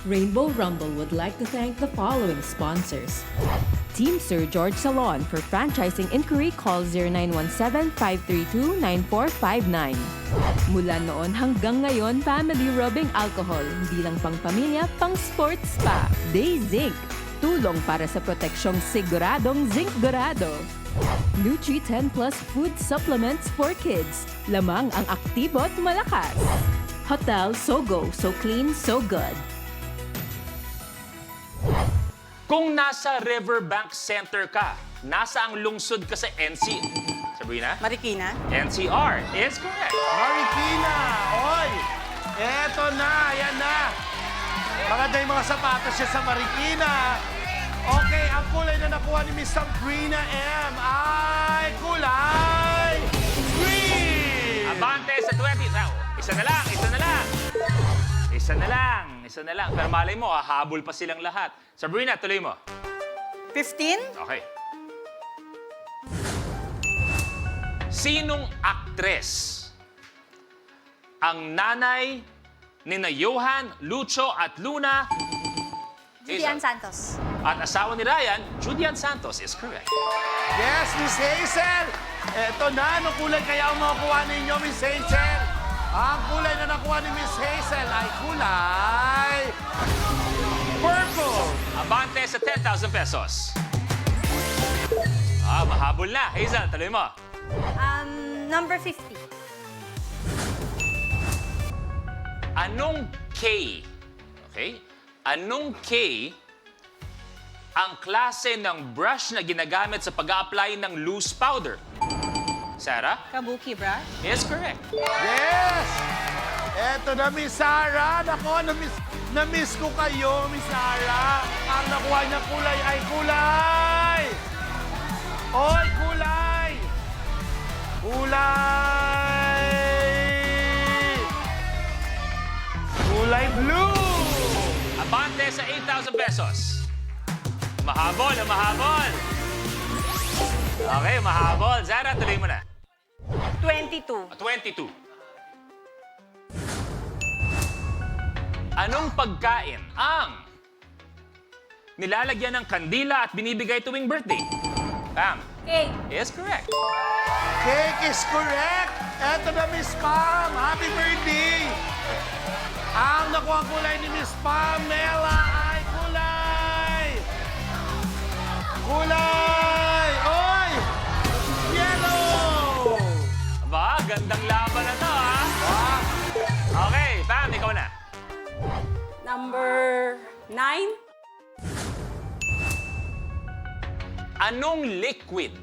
Rainbow Rumble would like to thank the following sponsors. Team Sir George Salon. For franchising inquiry, call 0917-532-9459. Mula noon hanggang ngayon, family rubbing alcohol. Hindi lang pang pamilya, pang sports pa. Day Zinc. Tulong para sa proteksyong siguradong Zincgorado. Nutri 10 Plus Food Supplements for Kids. Lamang ang aktibo at malakas. Hotel Sogo. So clean, so good. Kung nasa Riverbank Center ka, nasa ang lungsod ka sa Sabrina? Marikina? NCR is correct. Marikina! Oy! Eto na! Yan na! Maganda yung mga sapatos siya sa Marikina. Okay, ang kulay na nakuha ni Miss Sabrina M. ay kulay green! Abante sa 20. Now, isa na lang. Pero malay mo, habol pa silang lahat. Sabrina, tuloy mo. 15? Okay. Sinong aktres ang nanay ni na Johan, Lucho at Luna? Julian Hazel. Santos. At asawa ni Ryan, Julian Santos is correct. Yes, Miss Hazel! Eto na, anong kulay kaya ang makukuha ninyo, Miss Hazel? Ang kulay na nakuha ni Miss Hazel ay kulay purple! Abante sa 10,000 pesos. Mahabol na. Hazel, tuloy mo. Number 50. Anong K? Okay? Anong K ang klase ng brush na ginagamit sa pag-a-apply ng loose powder? Sarah? Kabuki brush? Is correct. Yes! Eto na, Miss Sarah. Naku, na-miss ko kayo, Miss Sarah. Ang nakuha niya kulay ay kulay! Oy, kulay! Kulay blue! Abante sa 8,000 pesos. Mahabol. Okay, mahabol. Zara, tuloy mo na. 22. 22. Anong pagkain ang nilalagyan ng kandila at binibigay tuwing birthday? Pam. Cake. Is correct. Cake is correct! Eto na, Miss Pam! Happy birthday! Ang nakuha kulay ni Miss Pamela ay kulay! Oy! Yellow! Aba, gandang laban na to, ha? Okay, Pam, ikaw na. Number 9? Anong liquid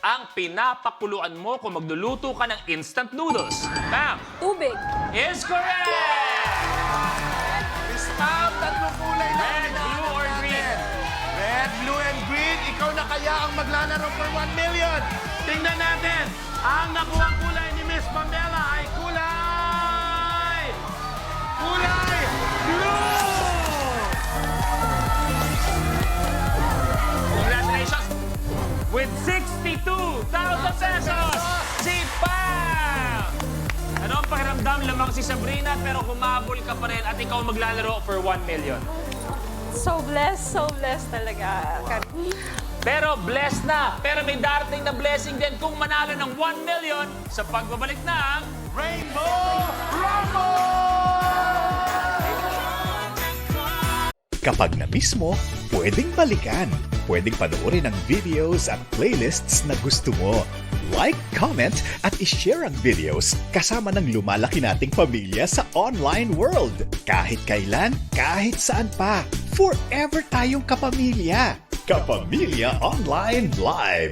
ang pinapakuluan mo kung magluluto ka ng instant noodles? Pam, Tubig. is correct! Miss Pam, tatlong kulay na Red, ang blue, or natin. green? Red, blue, and green. Ikaw na kaya ang maglalaro for 1 million. Tingnan natin. Ang nakuha kulay ni Miss Pamela ay kulay blue! Congratulations! With 62,000 pesos, si Pam! Ano ang pakiramdam? Lamang si Sabrina pero humabol ka pa rin at ikaw maglalaro for 1 million. So blessed talaga. Pero blessed na. Pero may darating na blessing din kung manalo ng 1 million sa pagbabalik ng Rainbow Rumble! Kapag na-miss mo, pwedeng balikan. Pwedeng panoorin ang videos at playlists na gusto mo. Like, comment, at ishare ang videos kasama ng lumalaki nating pamilya sa online world. Kahit kailan, kahit saan pa. Forever tayong kapamilya. Kapamilya Online Live.